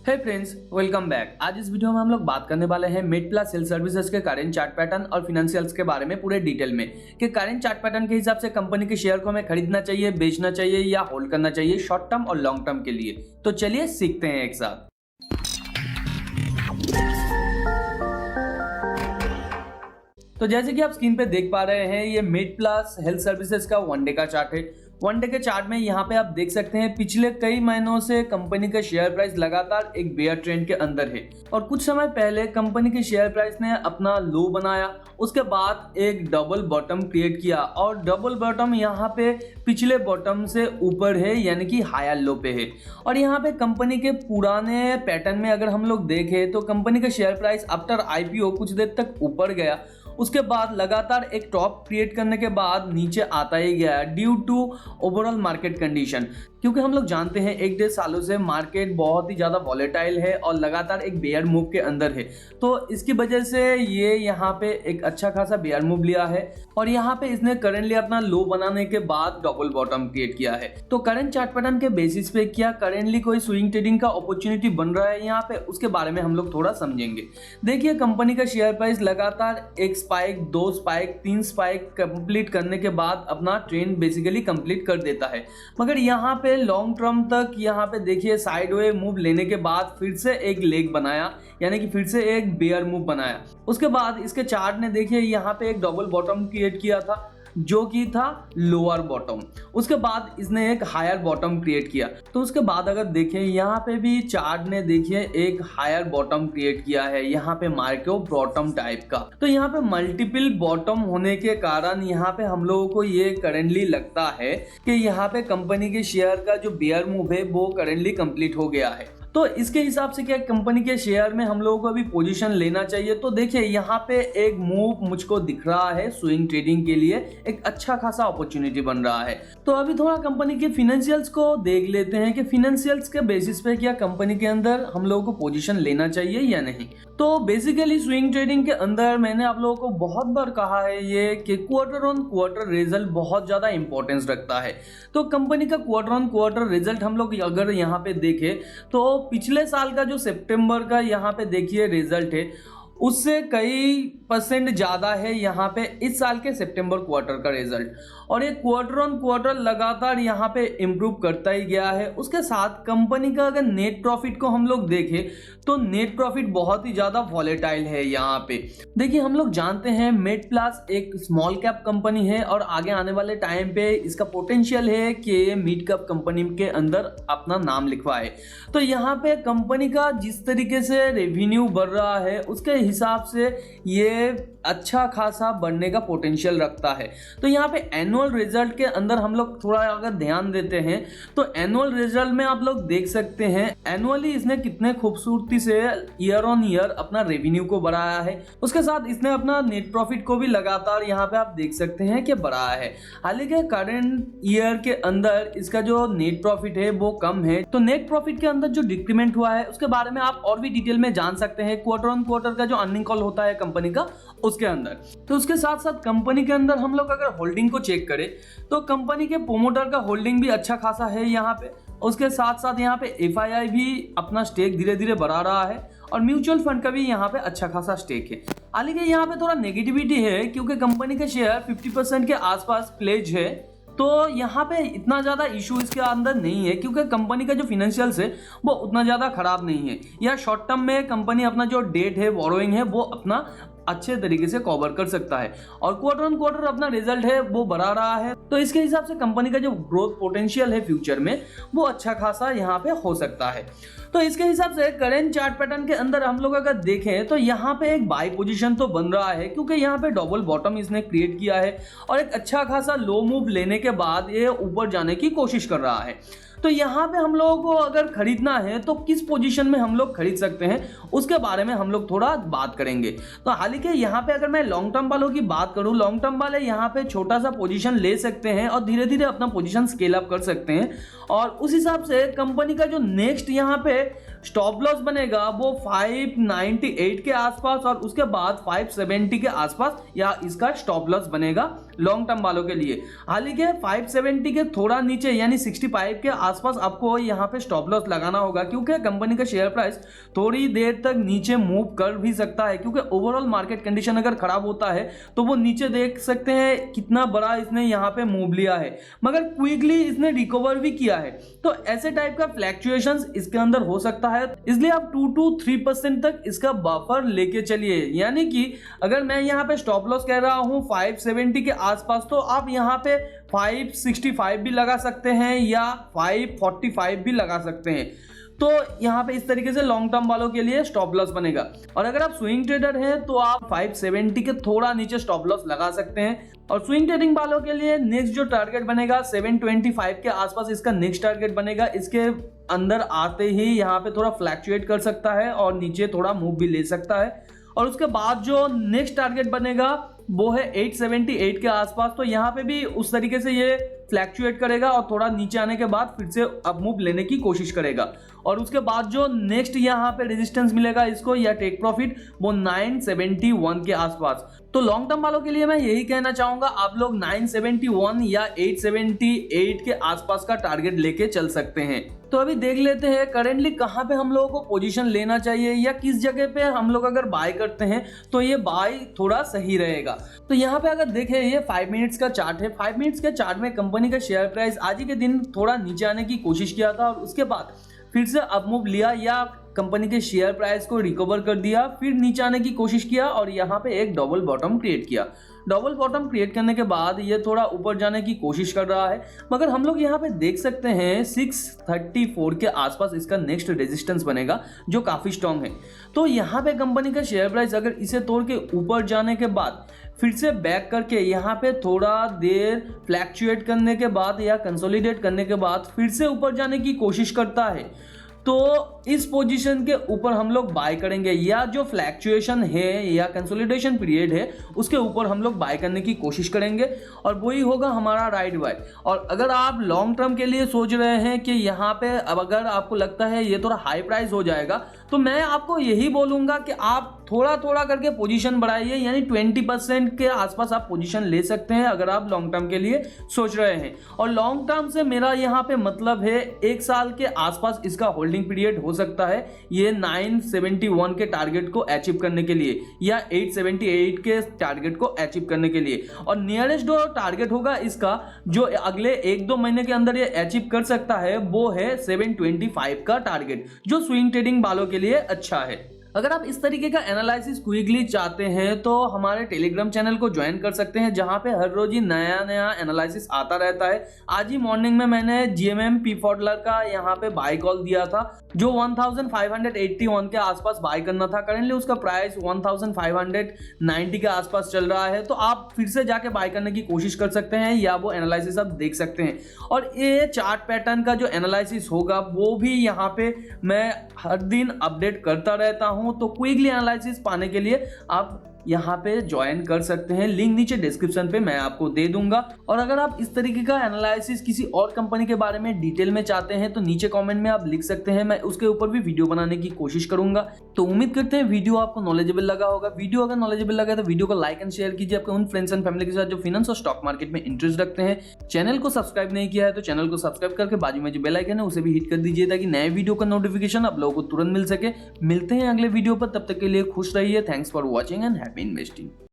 हे friends, welcome back. आज इस video में हम लोग बात करने वाले हैं मेडप्लस हेल्थ सर्विसेज के करेंट चार्ट पैटर्न और फिनेंशियल्स के बारे में पूरे डिटेल में कि करेंट चार्ट पैटर्न के हिसाब से कंपनी के शेयर को हमें खरीदना चाहिए, बेचना चाहिए या होल्ड करना चाहिए शॉर्ट टर्म और लॉन्ग टर्म के लिए। तो चलिए सीखते हैं एक साथ। तो जैसे कि आप स्क्रीन पे देख पा रहे हैं, ये मेडप्लस हेल्थ सर्विसेज का वनडे का चार्ट है। वनडे के चार्ट में यहाँ पे आप देख सकते हैं पिछले कई महीनों से कंपनी का शेयर प्राइस लगातार एक बेयर ट्रेंड के अंदर है और कुछ समय पहले कंपनी के शेयर प्राइस ने अपना लो बनाया, उसके बाद एक डबल बॉटम क्रिएट किया और डबल बॉटम यहाँ पे पिछले बॉटम से ऊपर है, यानी कि हायर लो पे है। और यहाँ पे कंपनी के पुराने पैटर्न में अगर हम लोग देखें तो कंपनी का शेयर प्राइस आफ्टर आईपीओ कुछ देर तक ऊपर गया, उसके बाद लगातार एक टॉप क्रिएट करने के बाद नीचे आता ही गया due to overall market condition. क्योंकि हम लोग जानते हैं एक डेढ़ सालों से मार्केट बहुत ही ज़्यादा वॉलेटाइल है और लगातार एक बेयर मूव के अंदर है, तो इसकी वजह से ये यहाँ पे एक अच्छा खासा बेयर मूव लिया है और यहाँ पे इसने करेंटली अपना लो बनाने के बाद डबल बॉटम क्रिएट किया है। तो करंट चार्ट पैटर्न के बेसिस पे क्या करेंटली कोई स्विंग ट्रेडिंग का अपॉर्चुनिटी बन रहा है यहाँ पे, उसके बारे में हम लोग थोड़ा समझेंगे। देखिए, कंपनी का शेयर प्राइस लगातार एक स्पाइक, दो स्पाइक, तीन स्पाइक कंप्लीट करने के बाद अपना ट्रेंड बेसिकली कंप्लीट कर देता है, मगर यहाँ पे लॉन्ग टर्म तक यहाँ पे देखिए साइडवे मूव लेने के बाद फिर से एक लेग बनाया, यानी कि फिर से एक बेयर मूव बनाया। उसके बाद इसके चार्ट ने देखिए यहाँ पे एक डबल बॉटम क्रिएट किया था जो कि था लोअर बॉटम, उसके बाद इसने एक हायर बॉटम क्रिएट किया। तो उसके बाद अगर देखें यहाँ पे भी चार्ट ने देखिए एक हायर बॉटम क्रिएट किया है, यहाँ पे मार्को बॉटम टाइप का। तो यहाँ पे मल्टीपल बॉटम होने के कारण यहाँ पे हम लोगों को ये करेंटली लगता है कि यहाँ पे कंपनी के शेयर का जो बेयर मूव है वो करेंटली कंप्लीट हो गया है। तो इसके हिसाब से क्या कंपनी के शेयर में हम लोगों को अभी पोजीशन लेना चाहिए? तो देखिए यहाँ पे एक मूव मुझको दिख रहा है स्विंग ट्रेडिंग के लिए, एक अच्छा खासा अपॉर्चुनिटी बन रहा है। तो अभी थोड़ा कंपनी के फिनेंशियल्स को देख लेते हैं कि फिनेंशियल्स के बेसिस पे क्या कंपनी के अंदर हम लोगों को पोजीशन लेना चाहिए या नहीं। तो बेसिकली स्विंग ट्रेडिंग के अंदर मैंने आप लोगों को बहुत बार कहा है ये कि क्वार्टर ऑन क्वार्टर रिजल्ट बहुत ज्यादा इंपॉर्टेंस रखता है। तो कंपनी का क्वार्टर ऑन क्वार्टर रिजल्ट हम लोग अगर यहाँ पे देखें तो पिछले साल का जो सितंबर का यहाँ पे देखिए रिजल्ट है उससे कई % ज़्यादा है यहाँ पे इस साल के सितंबर क्वार्टर का रिजल्ट, और ये क्वार्टर ऑन क्वार्टर लगातार यहाँ पे इम्प्रूव करता ही गया है। उसके साथ कंपनी का अगर नेट प्रॉफिट को हम लोग देखें तो नेट प्रॉफिट बहुत ही ज़्यादा वॉलेटाइल है यहाँ पे। देखिए, हम लोग जानते हैं मेडप्लस एक स्मॉल कैप कंपनी है और आगे आने वाले टाइम पे इसका पोटेंशियल है कि ये मिड कैप कंपनी के अंदर अपना नाम लिखवाए। तो यहाँ पे कंपनी का जिस तरीके से रेवेन्यू बढ़ रहा है उसके हिसाब से ये अच्छा खासा बढ़ने का पोटेंशियल रखता है। तो यहाँ पे एनुअल रिजल्ट के अंदर हम लोग थोड़ा अगर ध्यान देते हैं तो एनुअल रिजल्ट में आप लोग देख सकते हैं एनुअली इसने कितने खूबसूरती से ईयर ऑन ईयर अपना रेवेन्यू को बढ़ाया है। उसके साथ इसने अपना नेट प्रॉफिट को भी लगातार यहाँ पे आप देख सकते हैं कि बढ़ाया है। हालांकि करंट ईयर के अंदर इसका जो नेट प्रॉफिट है वो कम है, तो नेट प्रॉफिट के अंदर जो डिक्रीमेंट हुआ है उसके बारे में आप और भी डिटेल में जान सकते हैं क्वार्टर ऑन क्वार्टर का जो अर्निंग कॉल होता है कंपनी का उसके अंदर। तो उसके साथ साथ कंपनी के अंदर हम लोग अगर होल्डिंग को चेक करें तो कंपनी के प्रोमोटर का होल्डिंग भी अच्छा खासा है यहाँ पे। उसके साथ साथ यहाँ पे एफआईआई भी अपना स्टेक धीरे धीरे बढ़ा रहा है और म्यूचुअल फंड का भी यहाँ पे अच्छा खासा स्टेक है। हालांकि यहाँ पे थोड़ा नेगेटिविटी है क्योंकि कंपनी का शेयर 50% के आसपास प्लेज है, तो यहाँ पे इतना ज़्यादा इशू इसके अंदर नहीं है क्योंकि कंपनी का जो फिनेंशियल्स है वो उतना ज़्यादा खराब नहीं है, या शॉर्ट टर्म में कंपनी अपना जो डेट है, बोरोइंग है, वो अपना अच्छे तरीके से कवर कर सकता है और क्वार्टर ऑन क्वार्टर अपना रिजल्ट है वो बढ़ा रहा है। तो इसके हिसाब से कंपनी का जो ग्रोथ पोटेंशियल है फ्यूचर में वो अच्छा खासा यहाँ पे हो सकता है। तो इसके हिसाब से करेंट चार्ट पैटर्न के अंदर हम लोग अगर देखें तो यहाँ पे एक बाई पोजीशन तो बन रहा है क्योंकि यहाँ पे डबल बॉटम इसने क्रिएट किया है और एक अच्छा खासा लो मूव लेने के बाद ये ऊपर जाने की कोशिश कर रहा है। तो यहाँ पे हम लोगों को अगर खरीदना है तो किस पोजीशन में हम लोग खरीद सकते हैं उसके बारे में हम लोग थोड़ा बात करेंगे। तो हालांकि यहाँ पे अगर मैं लॉन्ग टर्म वालों की बात करूँ, लॉन्ग टर्म वाले यहाँ पे छोटा सा पोजीशन ले सकते हैं और धीरे धीरे अपना पोजीशन स्केल अप कर सकते हैं और उस हिसाब से कंपनी का जो नेक्स्ट यहाँ पे स्टॉप लॉस बनेगा वो 598 के आसपास और उसके बाद 570 के आसपास या इसका स्टॉप लॉस बनेगा लॉन्ग टर्म वालों के लिए। हालांकि 570 के थोड़ा नीचे यानी 65 के आसपास आपको यहाँ पे स्टॉप लॉस लगाना होगा, क्योंकि कंपनी का शेयर प्राइस थोड़ी देर तक नीचे मूव कर भी सकता है, क्योंकि ओवरऑल मार्केट कंडीशन अगर खराब होता है तो वो नीचे देख सकते हैं कितना बड़ा इसने यहाँ पे मूव लिया है, मगर क्विकली इसने रिकवर भी किया है। तो ऐसे टाइप का फ्लैक्चुएशंस इसके अंदर हो सकता है, इसलिए आप 2 to 3% तक इसका बफर लेके चलिए। यानी कि अगर मैं यहाँ पे स्टॉप लॉस कह रहा हूँ 570 के आसपास, तो आप यहाँ पे 565 भी लगा सकते हैं या 545 भी लगा सकते हैं। तो यहाँ पे इस तरीके से लॉन्ग टर्म वालों के लिए स्टॉप लॉस बनेगा। और अगर आप स्विंग ट्रेडर हैं तो आप 570 के थोड़ा नीचे स्टॉप लॉस लगा सकते हैं। और स्विंग ट्रेडिंग वालों के लिए नेक्स्ट जो टारगेट बनेगा 725 के आसपास इसका नेक्स्ट टारगेट बनेगा। इसके अंदर आते ही यहाँ पे थोड़ा फ्लैक्चुएट कर सकता है और नीचे थोड़ा मूव भी ले सकता है। और उसके बाद जो नेक्स्ट टारगेट बनेगा वो है 878 के आसपास। तो यहाँ पे भी उस तरीके से ये फ्लैक्चुएट करेगा और थोड़ा नीचे आने के बाद फिर से अप मूव लेने की कोशिश करेगा। और उसके बाद जो नेक्स्ट यहाँ पे रेजिस्टेंस मिलेगा इसको या टेक प्रॉफिट वो 971 के आसपास। तो लॉन्ग टर्म वालों के लिए मैं यही कहना चाहूंगा, आप लोग 971 या 878 के आसपास का टारगेट लेके चल सकते हैं। तो अभी देख लेते हैं करेंटली कहाँ पे हम लोगों को पोजीशन लेना चाहिए या किस जगह पे हम लोग अगर बाय करते हैं तो ये बाय थोड़ा सही रहेगा। तो यहाँ पे अगर देखें ये 5 मिनट्स का चार्ट है। 5 मिनट्स के चार्ट में कंपनी का शेयर प्राइस आज ही के दिन थोड़ा नीचे आने की कोशिश किया था और उसके बाद फिर से अप मूव लिया या कंपनी के शेयर प्राइस को रिकवर कर दिया, फिर नीचे आने की कोशिश किया और यहाँ पे एक डबल बॉटम क्रिएट किया। डबल बॉटम क्रिएट करने के बाद ये थोड़ा ऊपर जाने की कोशिश कर रहा है, मगर हम लोग यहाँ पे देख सकते हैं 634 के आसपास इसका नेक्स्ट रेजिस्टेंस बनेगा जो काफी स्ट्रॉन्ग है। तो यहाँ पे कंपनी का शेयर प्राइस अगर इसे तोड़ के ऊपर जाने के बाद फिर से बैक करके यहाँ पे थोड़ा देर फ्लैक्चुएट करने के बाद या कंसोलिडेट करने के बाद फिर से ऊपर जाने की कोशिश करता है, तो इस पोजीशन के ऊपर हम लोग बाय करेंगे या जो फ्लैक्चुएशन है या कंसोलिडेशन पीरियड है उसके ऊपर हम लोग बाय करने की कोशिश करेंगे और वही होगा हमारा राइट बाय। और अगर आप लॉन्ग टर्म के लिए सोच रहे हैं कि यहाँ पे अब अगर आपको लगता है ये थोड़ा हाई प्राइस हो जाएगा, तो मैं आपको यही बोलूंगा कि आप थोड़ा थोड़ा करके पोजीशन बढ़ाइए, यानी 20% के आसपास आप पोजीशन ले सकते हैं अगर आप लॉन्ग टर्म के लिए सोच रहे हैं। और लॉन्ग टर्म से मेरा यहाँ पे मतलब है 1 साल के आसपास इसका होल्डिंग पीरियड हो सकता है, ये 971 के टारगेट को अचीव करने के लिए या 878 के टारगेट को अचीव करने के लिए। और नियरेस्ट जो टारगेट होगा इसका जो अगले 1-2 महीने के अंदर ये अचीव कर सकता है वो है 725 का टारगेट, जो स्विंग ट्रेडिंग वालों के लिए अच्छा है। अगर आप इस तरीके का एनालिसिस क्विकली चाहते हैं तो हमारे टेलीग्राम चैनल को ज्वाइन कर सकते हैं, जहां पे हर रोज ही नया नया एनालिसिस आता रहता है। आज ही मॉर्निंग में मैंने जीएमएम पी फॉडलर का यहाँ पे बाय कॉल दिया था जो 1581 के आसपास बाय करना था। करेंटली उसका प्राइस 1590 के आसपास चल रहा है, तो आप फिर से जाके बाय करने की कोशिश कर सकते हैं या वो एनालिसिस आप देख सकते हैं। और ये चार्ट पैटर्न का जो एनालिसिस होगा वो भी यहाँ पे मैं हर दिन अपडेट करता रहता हूँ, तो क्विकली एनालिसिस पाने के लिए आप यहाँ पे ज्वाइन कर सकते हैं। लिंक नीचे डिस्क्रिप्शन पे मैं आपको दे दूंगा। और अगर आप इस तरीके का एनालिसिस किसी और कंपनी के बारे में डिटेल में चाहते हैं तो नीचे कमेंट में आप लिख सकते हैं, मैं उसके ऊपर भी वीडियो बनाने की कोशिश करूंगा। तो उम्मीद करते हैं वीडियो आपको नॉलेजेबल लगा होगा। वीडियो अगर नॉलेजेबल लगा तो वीडियो को लाइक एंड शेयर कीजिए आपके उन फ्रेंड्स एंड फैमिली के साथ जो फाइनेंस और स्टॉक मार्केट में इंटरेस्ट रखते हैं। चैनल को सब्सक्राइब नहीं किया है तो चैनल को सब्सक्राइब करके बाजू में जो बेल आइकन है उसे भी हिट कर दीजिए ताकि नए वीडियो का नोटिफिकेशन आप लोगों को तुरंत मिल सके। मिलते हैं अगले वीडियो पर, तब तक के लिए खुश रहिए। Thanks for watching and happy investing.